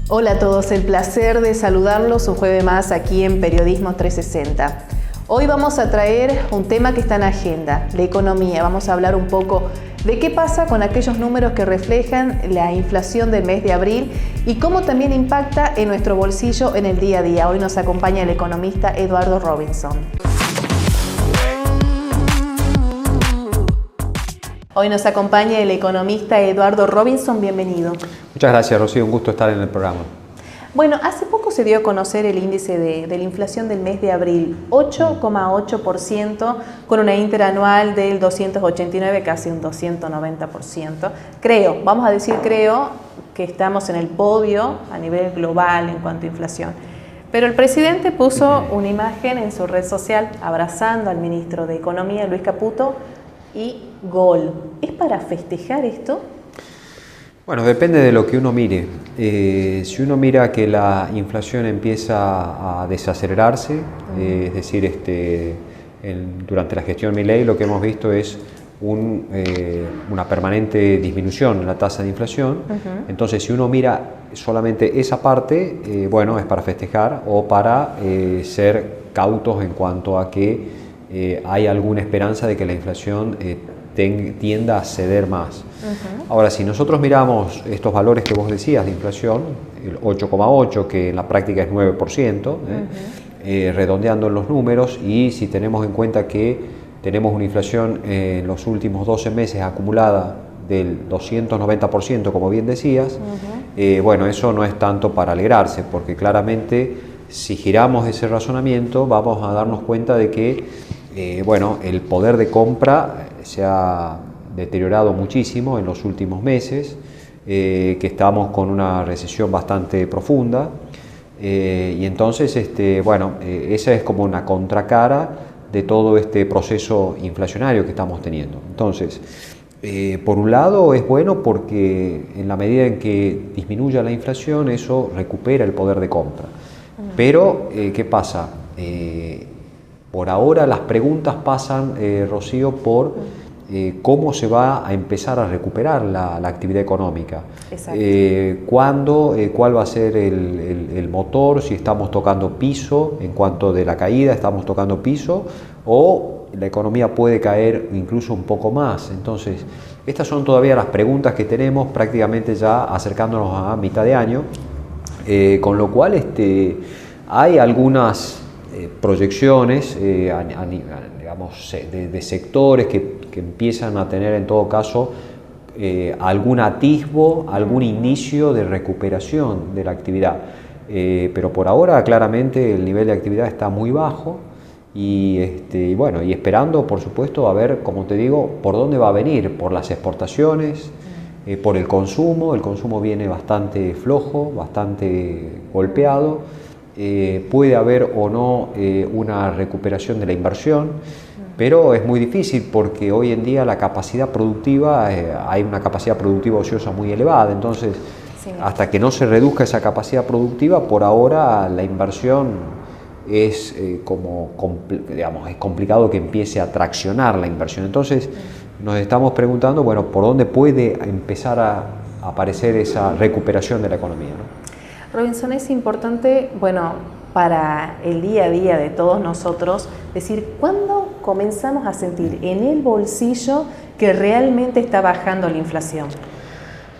Hola a todos, el placer de saludarlos un jueves más aquí en Periodismo 360. Hoy vamos a traer un tema que está en agenda, la economía. Vamos a hablar un poco de qué pasa con aquellos números que reflejan la inflación del mes de abril y cómo también impacta en nuestro bolsillo en el día a día. Hoy nos acompaña el economista Eduardo Robinson. Hoy nos acompaña el economista Eduardo Robinson, bienvenido. Muchas gracias, Rocío, un gusto estar en el programa. Bueno, hace poco se dio a conocer el índice de la inflación del mes de abril, 8,8%, con una interanual del 289, casi un 290%. Vamos a decir que estamos en el podio a nivel global en cuanto a inflación. Pero el presidente puso una imagen en su red social abrazando al ministro de Economía, Luis Caputo, y gol. ¿Es para festejar esto? Bueno, depende de lo que uno mire. Si uno mira que la inflación empieza a desacelerarse, es decir, durante la gestión Milei lo que hemos visto es una permanente disminución en la tasa de inflación. Entonces, si uno mira solamente esa parte, bueno, es para festejar o para ser cautos en cuanto a que hay alguna esperanza de que la inflación tienda a ceder más. Ahora, si nosotros miramos estos valores que vos decías de inflación, el 8,8, que en la práctica es 9%, redondeando en los números, y si tenemos en cuenta que tenemos una inflación en los últimos 12 meses acumulada del 290%, como bien decías, bueno, eso no es tanto para alegrarse, porque claramente si giramos ese razonamiento vamos a darnos cuenta de que bueno, el poder de compra se ha deteriorado muchísimo en los últimos meses, que estamos con una recesión bastante profunda, y entonces, bueno, esa es como una contracara de todo este proceso inflacionario que estamos teniendo. Entonces, por un lado es bueno porque en la medida en que disminuya la inflación, eso recupera el poder de compra. Pero, ¿qué pasa? Por ahora las preguntas pasan, Rocío, por cómo se va a empezar a recuperar la actividad económica. ¿Cuándo? ¿Cuál va a ser el motor? Si estamos tocando piso en cuanto de la caída, estamos tocando piso, o la economía puede caer incluso un poco más. Entonces, estas son todavía las preguntas que tenemos prácticamente ya acercándonos a mitad de año, con lo cual hay algunas proyecciones digamos, de sectores que empiezan a tener en todo caso algún atisbo, algún inicio de recuperación de la actividad. Pero por ahora claramente el nivel de actividad está muy bajo y bueno, y esperando por supuesto a ver, como te digo, por dónde va a venir, por las exportaciones, por el consumo viene bastante flojo, bastante golpeado. Puede haber o no una recuperación de la inversión, pero es muy difícil porque hoy en día la capacidad productiva, hay una capacidad productiva ociosa muy elevada, entonces hasta que no se reduzca esa capacidad productiva, por ahora la inversión es digamos, es complicado que empiece a traccionar la inversión. Entonces nos estamos preguntando, bueno, ¿por dónde puede empezar a aparecer esa recuperación de la economía, ¿no? Robinson, es importante, bueno, para el día a día de todos nosotros, decir cuándo comenzamos a sentir en el bolsillo que realmente está bajando la inflación.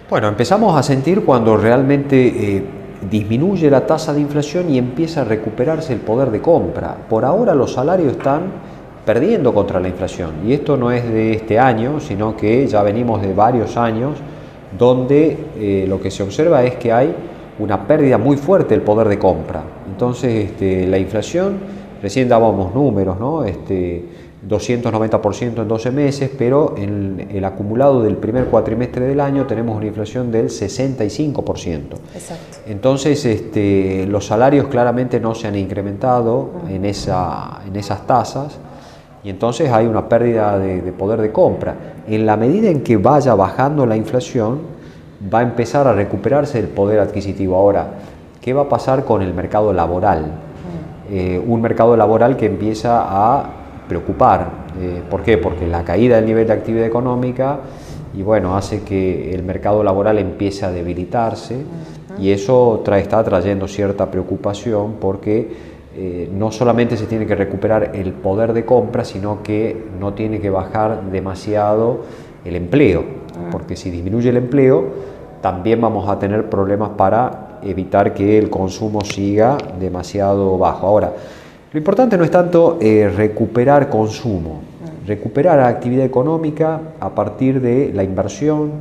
Bueno, empezamos a sentir cuando realmente disminuye la tasa de inflación y empieza a recuperarse el poder de compra. Por ahora los salarios están perdiendo contra la inflación, y esto no es de este año, sino que ya venimos de varios años donde lo que se observa es que hay una pérdida muy fuerte del poder de compra. Entonces, la inflación, recién dábamos números, ¿no? 290% en 12 meses, pero en el acumulado del primer cuatrimestre del año tenemos una inflación del 65%. Exacto. Entonces, los salarios claramente no se han incrementado en esas tasas, y entonces hay una pérdida de poder de compra. En la medida en que vaya bajando la inflación, va a empezar a recuperarse el poder adquisitivo. Ahora, ¿qué va a pasar con el mercado laboral? Un mercado laboral que empieza a preocupar. ¿Por qué? Porque la caída del nivel de actividad económica y bueno, hace que el mercado laboral empiece a debilitarse y eso está trayendo cierta preocupación porque no solamente se tiene que recuperar el poder de compra, sino que no tiene que bajar demasiado el empleo, porque si disminuye el empleo, también vamos a tener problemas para evitar que el consumo siga demasiado bajo. Ahora, lo importante no es tanto recuperar consumo, recuperar la actividad económica a partir de la inversión,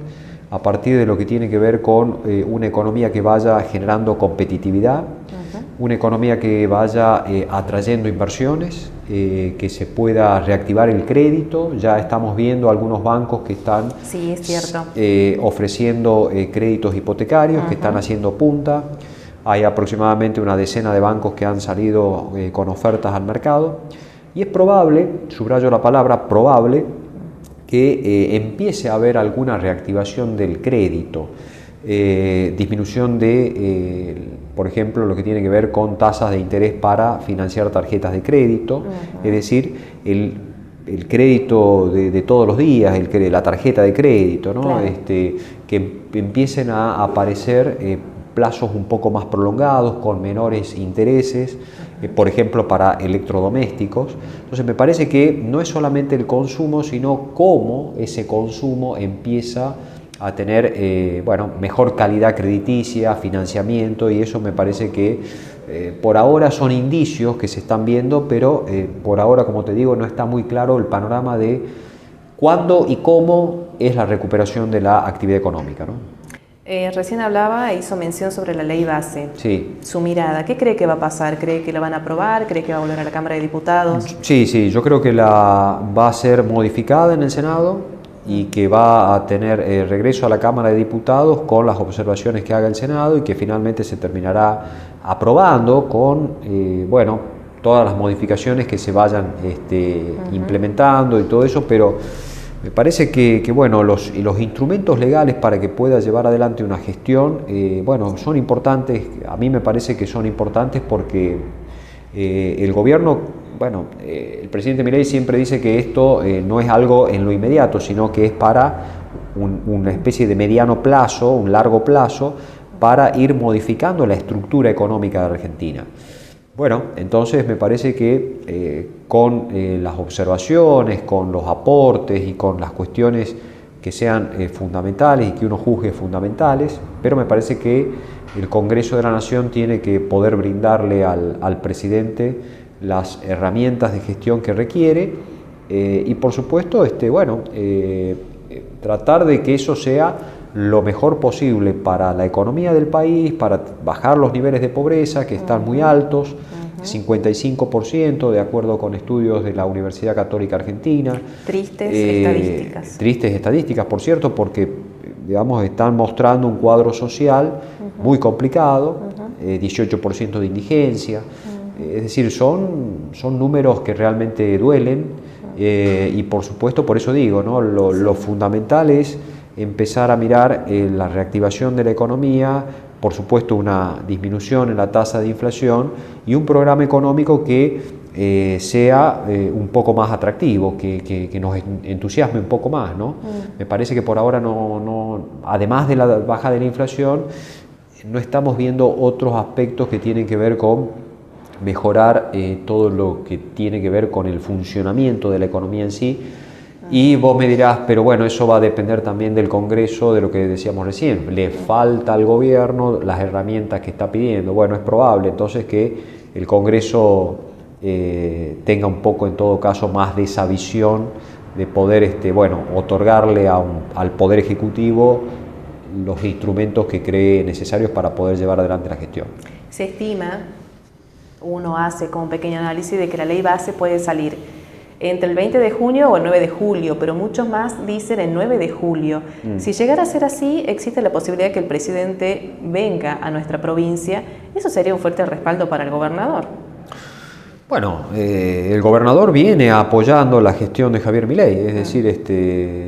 a partir de lo que tiene que ver con una economía que vaya generando competitividad, una economía que vaya atrayendo inversiones, que se pueda reactivar el crédito. Ya estamos viendo algunos bancos que están sí, es cierto. Ofreciendo créditos hipotecarios, que están haciendo punta. Hay aproximadamente una decena de bancos que han salido con ofertas al mercado y es probable, subrayo la palabra probable, que empiece a haber alguna reactivación del crédito, disminución de, por ejemplo, lo que tiene que ver con tasas de interés para financiar tarjetas de crédito, es decir, el crédito de todos los días, la tarjeta de crédito, ¿no? Claro. Que empiecen a aparecer plazos un poco más prolongados, con menores intereses, por ejemplo para electrodomésticos. Entonces me parece que no es solamente el consumo, sino cómo ese consumo empieza a tener mejor calidad crediticia, financiamiento, y eso me parece que por ahora son indicios que se están viendo, pero por ahora, como te digo, no está muy claro el panorama de cuándo y cómo es la recuperación de la actividad económica, ¿no? Recién hablaba e hizo mención sobre la ley base. Sí. Su mirada, ¿qué cree que va a pasar? ¿Cree que la van a aprobar? ¿Cree que va a volver a la Cámara de Diputados? Sí, yo creo que va a ser modificada en el Senado y que va a tener regreso a la Cámara de Diputados con las observaciones que haga el Senado y que finalmente se terminará aprobando con, todas las modificaciones que se vayan implementando y todo eso, pero me parece que los instrumentos legales para que pueda llevar adelante una gestión, son importantes. A mí me parece que son importantes porque el gobierno, el presidente Milei siempre dice que esto no es algo en lo inmediato, sino que es para una especie de mediano plazo, un largo plazo, para ir modificando la estructura económica de Argentina. Bueno, entonces me parece que con las observaciones, con los aportes y con las cuestiones que sean fundamentales y que uno juzgue fundamentales, pero me parece que el Congreso de la Nación tiene que poder brindarle al presidente las herramientas de gestión que requiere y por supuesto tratar de que eso sea lo mejor posible para la economía del país, para bajar los niveles de pobreza que están muy altos, 55% de acuerdo con estudios de la Universidad Católica Argentina. Tristes estadísticas. Tristes estadísticas, por cierto, porque están mostrando un cuadro social muy complicado, 18% de indigencia, es decir, son números que realmente duelen y por supuesto, por eso digo, ¿no? Lo fundamental es empezar a mirar la reactivación de la economía, por supuesto una disminución en la tasa de inflación y un programa económico que sea un poco más atractivo, que nos entusiasme un poco más, ¿no? Me parece que por ahora además de la baja de la inflación, no estamos viendo otros aspectos que tienen que ver con mejorar todo lo que tiene que ver con el funcionamiento de la economía en sí. Y vos me dirás, pero bueno, eso va a depender también del Congreso, de lo que decíamos recién. Le falta al gobierno las herramientas que está pidiendo. Bueno, es probable entonces que el Congreso tenga un poco, en todo caso, más de esa visión de poder otorgarle al Poder Ejecutivo los instrumentos que cree necesarios para poder llevar adelante la gestión. Se estima, uno hace como un pequeño análisis de que la ley base puede salir entre el 20 de junio o el 9 de julio, pero muchos más dicen el 9 de julio. Si llegara a ser así, existe la posibilidad de que el presidente venga a nuestra provincia. Eso sería un fuerte respaldo para el gobernador. Bueno, el gobernador viene apoyando la gestión de Javier Milei, es decir,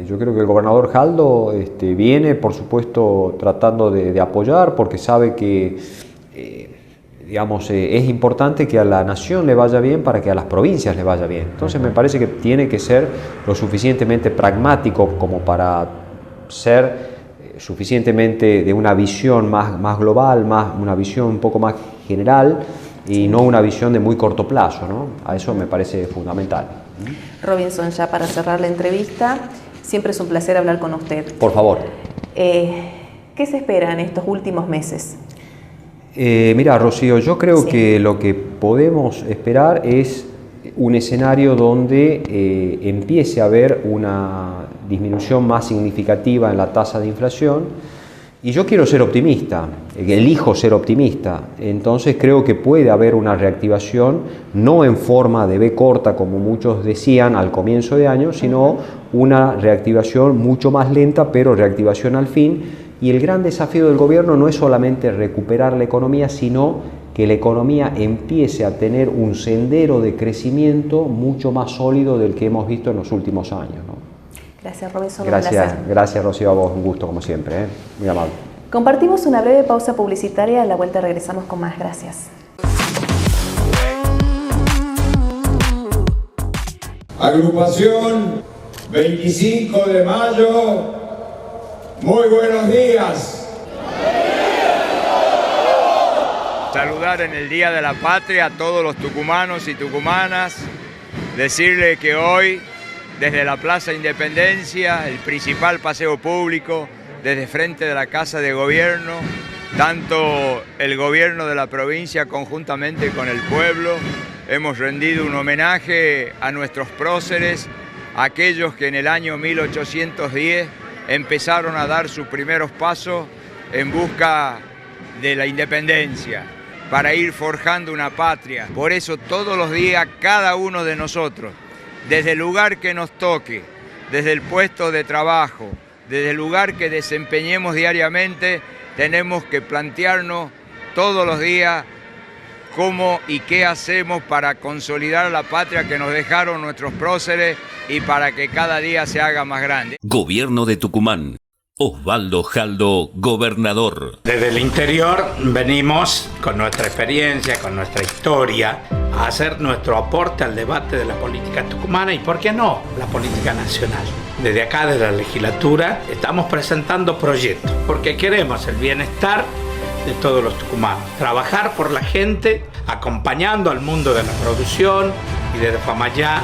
yo creo que el gobernador Jaldo viene, por supuesto, tratando de apoyar, porque sabe que es importante que a la nación le vaya bien para que a las provincias le vaya bien. Entonces me parece que tiene que ser lo suficientemente pragmático como para ser suficientemente de una visión más global, una visión un poco más general y no una visión de muy corto plazo, ¿no? A eso me parece fundamental. Robinson, ya para cerrar la entrevista, siempre es un placer hablar con usted. Por favor. ¿Qué se espera en estos últimos meses? Mira, Rocío, yo creo que lo que podemos esperar es un escenario donde empiece a haber una disminución más significativa en la tasa de inflación, y yo quiero ser optimista, elijo ser optimista, entonces creo que puede haber una reactivación, no en forma de V corta como muchos decían al comienzo de año, sino una reactivación mucho más lenta, pero reactivación al fin, y el gran desafío del gobierno no es solamente recuperar la economía, sino que la economía empiece a tener un sendero de crecimiento mucho más sólido del que hemos visto en los últimos años, ¿no? Gracias, Robinson. Gracias, Rocío, a vos, un gusto como siempre, muy amable. Compartimos una breve pausa publicitaria, a la vuelta regresamos con más. Gracias. Agrupación 25 de mayo, muy buenos días. Saludar en el Día de la Patria a todos los tucumanos y tucumanas, decirle que hoy, desde la Plaza Independencia, el principal paseo público, desde frente de la Casa de Gobierno, tanto el gobierno de la provincia conjuntamente con el pueblo, hemos rendido un homenaje a nuestros próceres, aquellos que en el año 1810 empezaron a dar sus primeros pasos en busca de la independencia, para ir forjando una patria. Por eso todos los días cada uno de nosotros, desde el lugar que nos toque, desde el puesto de trabajo, desde el lugar que desempeñemos diariamente, tenemos que plantearnos todos los días cómo y qué hacemos para consolidar la patria que nos dejaron nuestros próceres y para que cada día se haga más grande. Gobierno de Tucumán. Osvaldo Jaldo, gobernador. Desde el interior venimos con nuestra experiencia, con nuestra historia, a hacer nuestro aporte al debate de la política tucumana y, ¿por qué no?, la política nacional. Desde acá, desde la legislatura, estamos presentando proyectos porque queremos el bienestar de todos los tucumanos. Trabajar por la gente, acompañando al mundo de la producción, y desde Famayá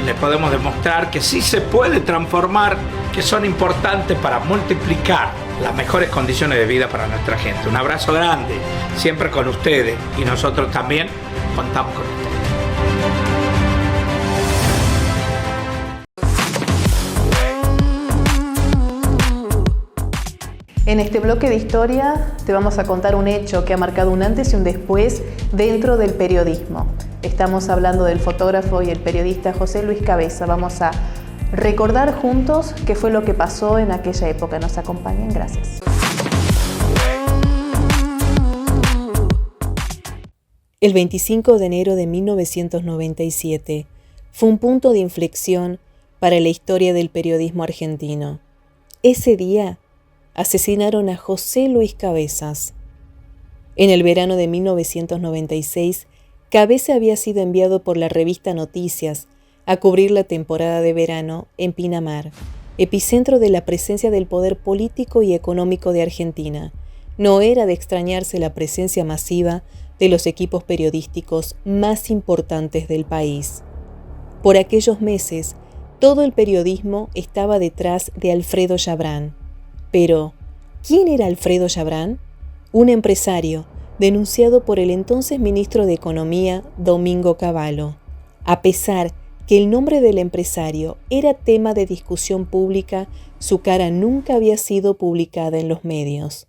le podemos demostrar que sí se puede transformar, que son importantes para multiplicar las mejores condiciones de vida para nuestra gente. Un abrazo grande, siempre con ustedes, y nosotros también contamos con ustedes. En este bloque de historia te vamos a contar un hecho que ha marcado un antes y un después dentro del periodismo. Estamos hablando del fotógrafo y el periodista José Luis Cabeza. Vamos a recordar juntos qué fue lo que pasó en aquella época. Nos acompañen, gracias. El 25 de enero de 1997 fue un punto de inflexión para la historia del periodismo argentino. Ese día asesinaron a José Luis Cabezas. En el verano de 1996, Cabeza había sido enviado por la revista Noticias a cubrir la temporada de verano en Pinamar, epicentro de la presencia del poder político y económico de Argentina. No era de extrañarse la presencia masiva de los equipos periodísticos más importantes del país. Por aquellos meses, todo el periodismo estaba detrás de Alfredo Yabrán. Pero, ¿quién era Alfredo Yabrán? Un empresario denunciado por el entonces ministro de Economía, Domingo Cavallo. A pesar que el nombre del empresario era tema de discusión pública, su cara nunca había sido publicada en los medios.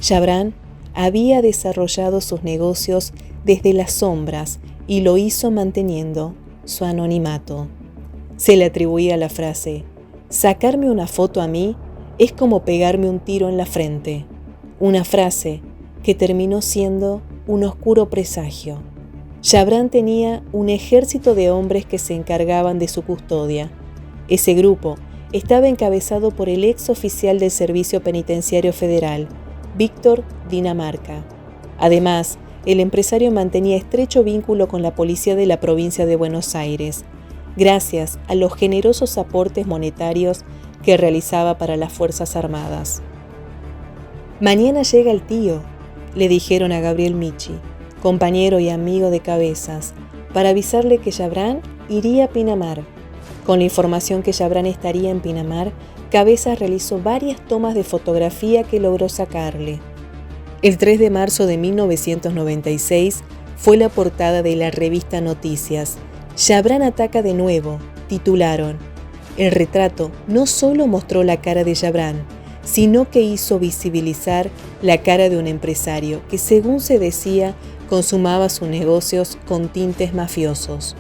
Yabrán había desarrollado sus negocios desde las sombras y lo hizo manteniendo su anonimato. Se le atribuía la frase: «Sacarme una foto a mí es como pegarme un tiro en la frente», una frase que terminó siendo un oscuro presagio. Yabrán tenía un ejército de hombres que se encargaban de su custodia. Ese grupo estaba encabezado por el ex oficial del Servicio Penitenciario Federal, Víctor Dinamarca. Además, el empresario mantenía estrecho vínculo con la policía de la provincia de Buenos Aires, gracias a los generosos aportes monetarios que realizaba para las Fuerzas Armadas. «Mañana llega el tío», le dijeron a Gabriel Michi, compañero y amigo de Cabezas, para avisarle que Chabrán iría a Pinamar. Con la información que Chabrán estaría en Pinamar, Cabezas realizó varias tomas de fotografía que logró sacarle. El 3 de marzo de 1996 fue la portada de la revista Noticias. «Chabrán ataca de nuevo», titularon. El retrato no solo mostró la cara de Chabrán, sino que hizo visibilizar la cara de un empresario que, según se decía, consumaba sus negocios con tintes mafiosos.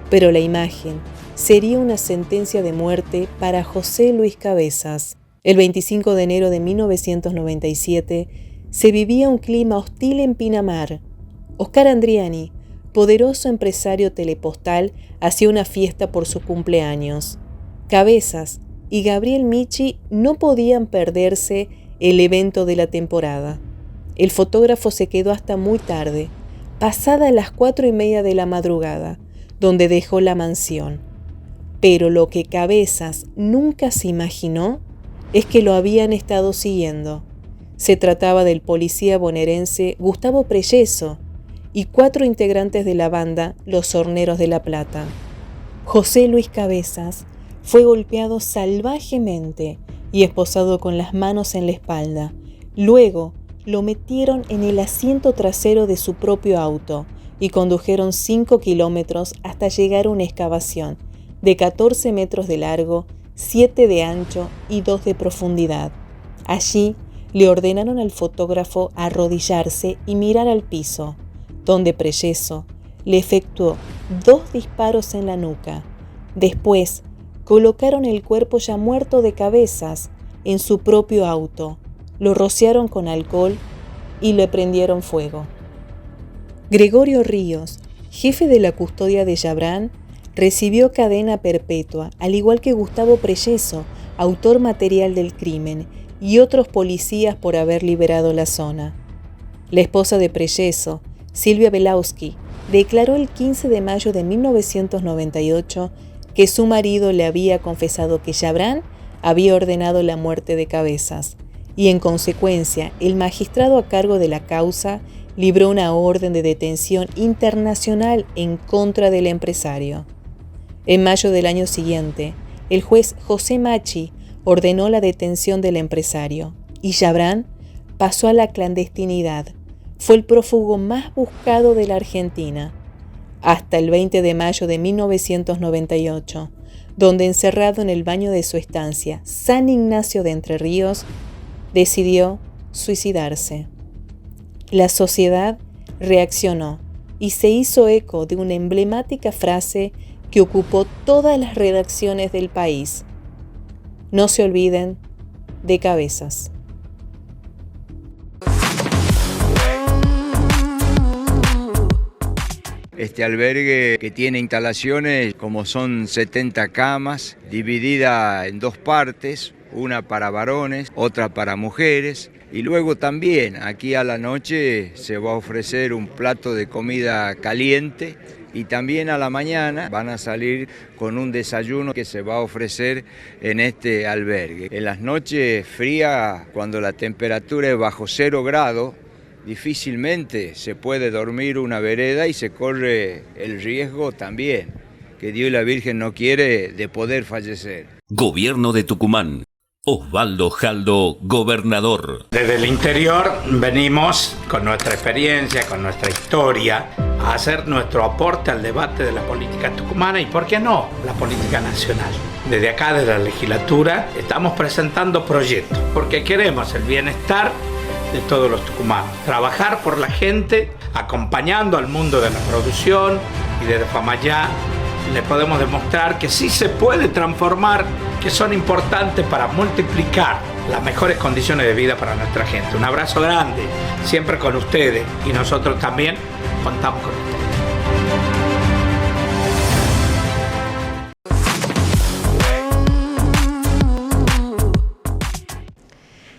Pero la imagen sería una sentencia de muerte para José Luis Cabezas. El 25 de enero de 1997 se vivía un clima hostil en Pinamar. Oscar Andriani, poderoso empresario telepostal, hacía una fiesta por su cumpleaños. Cabezas y Gabriel Michi no podían perderse el evento de la temporada. El fotógrafo se quedó hasta muy tarde, pasada las 4:30 de la madrugada, donde dejó la mansión. Pero lo que Cabezas nunca se imaginó es que lo habían estado siguiendo. Se trataba del policía bonaerense Gustavo Prelleso y 4 integrantes de la banda Los Horneros de la Plata. José Luis Cabezas fue golpeado salvajemente y esposado con las manos en la espalda. Luego lo metieron en el asiento trasero de su propio auto y condujeron 5 kilómetros hasta llegar a una excavación de 14 metros de largo, 7 de ancho y 2 de profundidad. Allí le ordenaron al fotógrafo arrodillarse y mirar al piso, donde Prelleso le efectuó 2 disparos en la nuca. Después, colocaron el cuerpo ya muerto de Cabezas en su propio auto, lo rociaron con alcohol y le prendieron fuego. Gregorio Ríos, jefe de la custodia de Chabrán, recibió cadena perpetua, al igual que Gustavo Prelleso, autor material del crimen, y otros policías por haber liberado la zona. La esposa de Prelleso, Silvia Belowski, declaró el 15 de mayo de 1998 que su marido le había confesado que Chabrán había ordenado la muerte de Cabezas, y en consecuencia el magistrado a cargo de la causa libró una orden de detención internacional en contra del empresario. En mayo del año siguiente, el juez José Machi ordenó la detención del empresario, y Chabrán pasó a la clandestinidad. Fue el prófugo más buscado de la Argentina, hasta el 20 de mayo de 1998, donde, encerrado en el baño de su estancia San Ignacio de Entre Ríos, decidió suicidarse. La sociedad reaccionó y se hizo eco de una emblemática frase que ocupó todas las redacciones del país: no se olviden de Cabezas. Este albergue, que tiene instalaciones como son 70 camas, dividida en 2 partes, una para varones, otra para mujeres, y luego también aquí a la noche se va a ofrecer un plato de comida caliente, y también a la mañana van a salir con un desayuno que se va a ofrecer en este albergue. En las noches frías, cuando la temperatura es bajo 0 grados, difícilmente se puede dormir una vereda y se corre el riesgo también, que Dios y la Virgen no quiere, de poder fallecer. Gobierno de Tucumán. Osvaldo Jaldo, gobernador. Desde el interior venimos con nuestra experiencia, con nuestra historia, a hacer nuestro aporte al debate de la política tucumana y, ¿por qué no?, la política nacional. Desde acá, desde la legislatura, estamos presentando proyectos porque queremos el bienestar de todos los tucumanos. Trabajar por la gente, acompañando al mundo de la producción, y desde Famayá le podemos demostrar que sí se puede transformar, que son importantes para multiplicar las mejores condiciones de vida para nuestra gente. Un abrazo grande, siempre con ustedes, y nosotros también contamos con ustedes.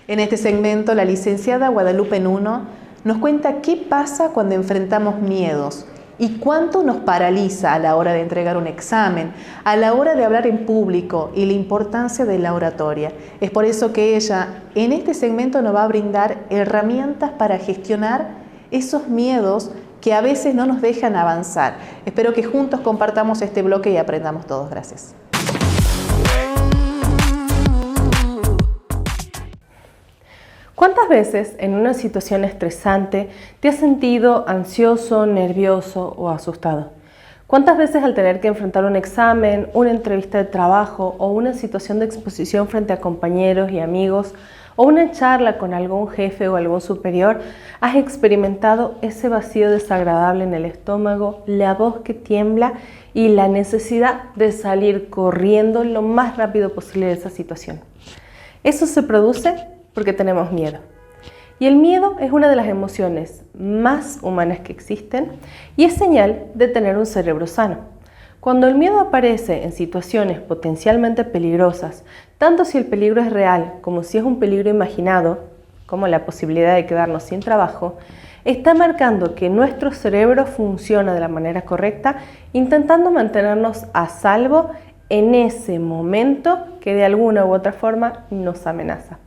En este segmento, la licenciada Guadalupe Nuno nos cuenta qué pasa cuando enfrentamos miedos y cuánto nos paraliza a la hora de entregar un examen, a la hora de hablar en público y la importancia de la oratoria. Es por eso que ella en este segmento nos va a brindar herramientas para gestionar esos miedos que a veces no nos dejan avanzar. Espero que juntos compartamos este bloque y aprendamos todos. Gracias. ¿Cuántas veces en una situación estresante te has sentido ansioso, nervioso o asustado? ¿Cuántas veces al tener que enfrentar un examen, una entrevista de trabajo o una situación de exposición frente a compañeros y amigos o una charla con algún jefe o algún superior has experimentado ese vacío desagradable en el estómago, la voz que tiembla y la necesidad de salir corriendo lo más rápido posible de esa situación? Eso se produce porque tenemos miedo. Y el miedo es una de las emociones más humanas que existen y es señal de tener un cerebro sano. Cuando el miedo aparece en situaciones potencialmente peligrosas, tanto si el peligro es real como si es un peligro imaginado, como la posibilidad de quedarnos sin trabajo, está marcando que nuestro cerebro funciona de la manera correcta, intentando mantenernos a salvo en ese momento que de alguna u otra forma nos amenaza.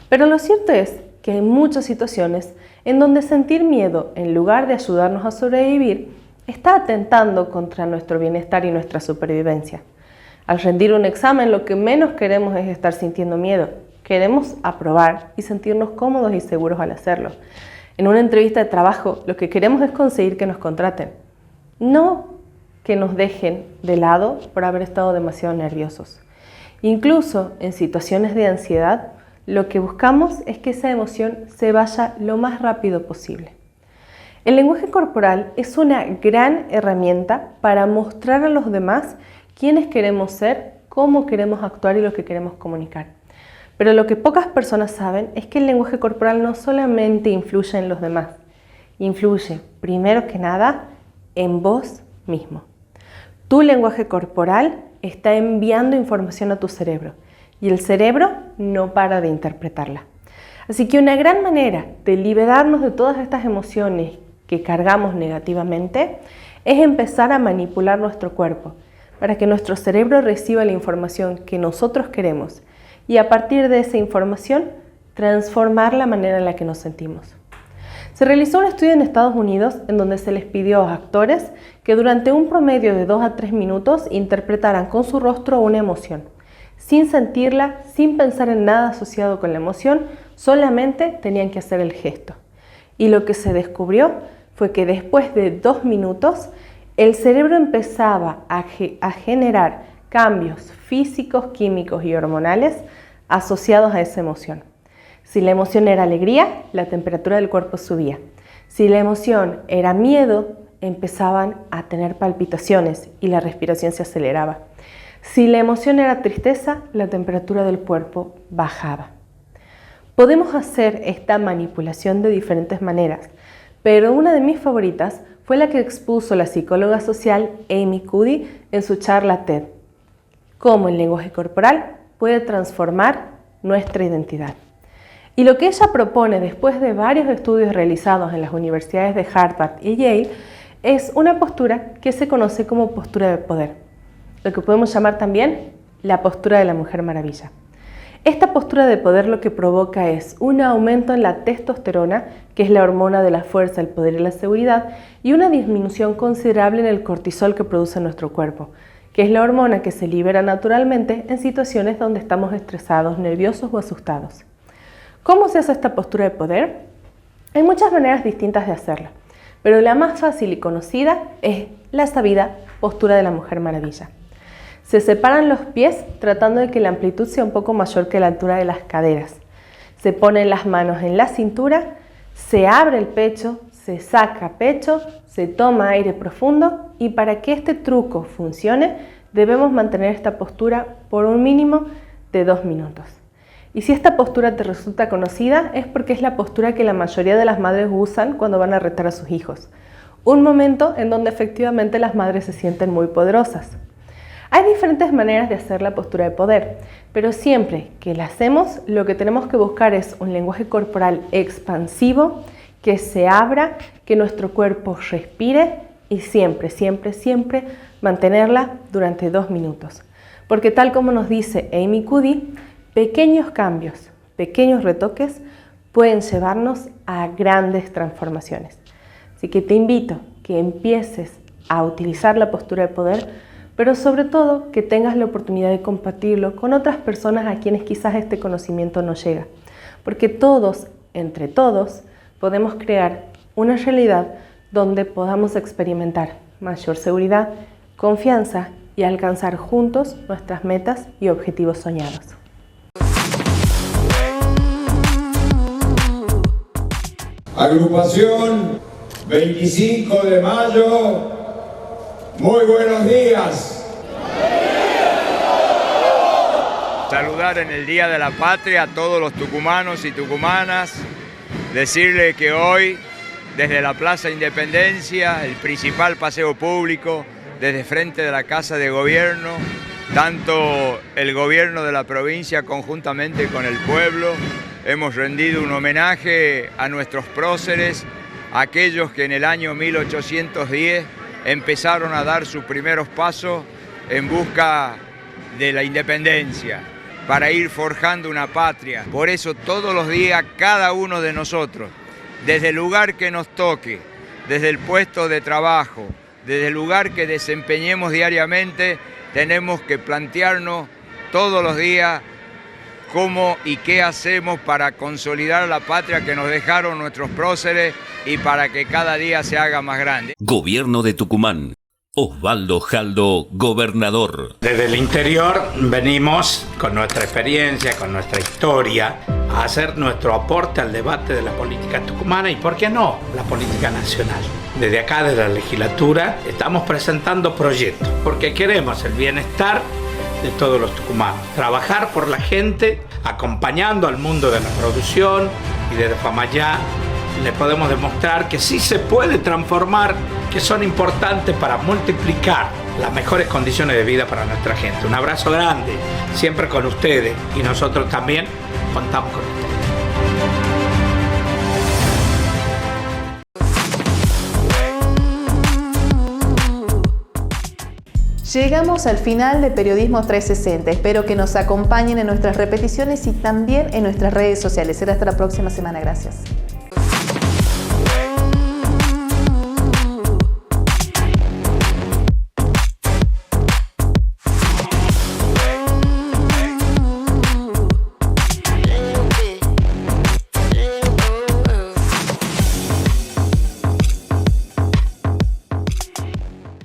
Pero lo cierto es que hay muchas situaciones en donde sentir miedo, en lugar de ayudarnos a sobrevivir, está atentando contra nuestro bienestar y nuestra supervivencia. Al rendir un examen, lo que menos queremos es estar sintiendo miedo. Queremos aprobar y sentirnos cómodos y seguros al hacerlo. En una entrevista de trabajo, lo que queremos es conseguir que nos contraten, no que nos dejen de lado por haber estado demasiado nerviosos. Incluso en situaciones de ansiedad, lo que buscamos es que esa emoción se vaya lo más rápido posible. El lenguaje corporal es una gran herramienta para mostrar a los demás quiénes queremos ser, cómo queremos actuar y lo que queremos comunicar. Pero lo que pocas personas saben es que el lenguaje corporal no solamente influye en los demás, influye primero que nada en vos mismo. Tu lenguaje corporal está enviando información a tu cerebro y el cerebro no para de interpretarla. Así que una gran manera de liberarnos de todas estas emociones que cargamos negativamente es empezar a manipular nuestro cuerpo para que nuestro cerebro reciba la información que nosotros queremos y a partir de esa información transformar la manera en la que nos sentimos. Se realizó un estudio en Estados Unidos en donde se les pidió a actores que durante un promedio de 2 a 3 minutos interpretaran con su rostro una emoción, sin sentirla, sin pensar en nada asociado con la emoción, solamente tenían que hacer el gesto. Y lo que se descubrió fue que después de 2 minutos, el cerebro empezaba a generar cambios físicos, químicos y hormonales asociados a esa emoción. Si la emoción era alegría, la temperatura del cuerpo subía. Si la emoción era miedo, empezaban a tener palpitaciones y la respiración se aceleraba. Si la emoción era tristeza, la temperatura del cuerpo bajaba. Podemos hacer esta manipulación de diferentes maneras, pero una de mis favoritas fue la que expuso la psicóloga social Amy Cuddy en su charla TED. Cómo el lenguaje corporal puede transformar nuestra identidad. Y lo que ella propone después de varios estudios realizados en las universidades de Harvard y Yale es una postura que se conoce como postura de poder. Lo que podemos llamar también la postura de la Mujer Maravilla. Esta postura de poder lo que provoca es un aumento en la testosterona, que es la hormona de la fuerza, el poder y la seguridad, y una disminución considerable en el cortisol que produce nuestro cuerpo, que es la hormona que se libera naturalmente en situaciones donde estamos estresados, nerviosos o asustados. ¿Cómo se hace esta postura de poder? Hay muchas maneras distintas de hacerla, pero la más fácil y conocida es la sabida postura de la Mujer Maravilla. Se separan los pies tratando de que la amplitud sea un poco mayor que la altura de las caderas. Se ponen las manos en la cintura, se abre el pecho, se saca pecho, se toma aire profundo y para que este truco funcione debemos mantener esta postura por un mínimo de 2 minutos. Y si esta postura te resulta conocida es porque es la postura que la mayoría de las madres usan cuando van a retar a sus hijos. Un momento en donde efectivamente las madres se sienten muy poderosas. Hay diferentes maneras de hacer la postura de poder, pero siempre que la hacemos, lo que tenemos que buscar es un lenguaje corporal expansivo, que se abra, que nuestro cuerpo respire y siempre, siempre, siempre mantenerla durante 2 minutos. Porque tal como nos dice Amy Cuddy, pequeños cambios, pequeños retoques pueden llevarnos a grandes transformaciones. Así que te invito que empieces a utilizar la postura de poder, pero sobre todo que tengas la oportunidad de compartirlo con otras personas a quienes quizás este conocimiento no llega. Porque todos, entre todos, podemos crear una realidad donde podamos experimentar mayor seguridad, confianza y alcanzar juntos nuestras metas y objetivos soñados. Agrupación 25 de mayo, muy buenos días. Saludar en el Día de la Patria a todos los tucumanos y tucumanas, decirle que hoy, desde la Plaza Independencia, el principal paseo público, desde frente de la Casa de Gobierno, tanto el gobierno de la provincia conjuntamente con el pueblo, hemos rendido un homenaje a nuestros próceres, aquellos que en el año 1810 empezaron a dar sus primeros pasos en busca de la independencia, para ir forjando una patria. Por eso todos los días cada uno de nosotros, desde el lugar que nos toque, desde el puesto de trabajo, desde el lugar que desempeñemos diariamente, tenemos que plantearnos todos los días cómo y qué hacemos para consolidar la patria que nos dejaron nuestros próceres y para que cada día se haga más grande. Gobierno de Tucumán. Osvaldo Jaldo, gobernador. Desde el interior venimos con nuestra experiencia, con nuestra historia, a hacer nuestro aporte al debate de la política tucumana y, ¿por qué no?, la política nacional. Desde acá, de la legislatura, estamos presentando proyectos porque queremos el bienestar de todos los tucumanos. Trabajar por la gente, acompañando al mundo de la producción, y desde Famayá le podemos demostrar que sí se puede transformar, que son importantes para multiplicar las mejores condiciones de vida para nuestra gente. Un abrazo grande, siempre con ustedes, y nosotros también contamos con ustedes. Llegamos al final de Periodismo 360. Espero que nos acompañen en nuestras repeticiones y también en nuestras redes sociales. Será hasta la próxima semana. Gracias.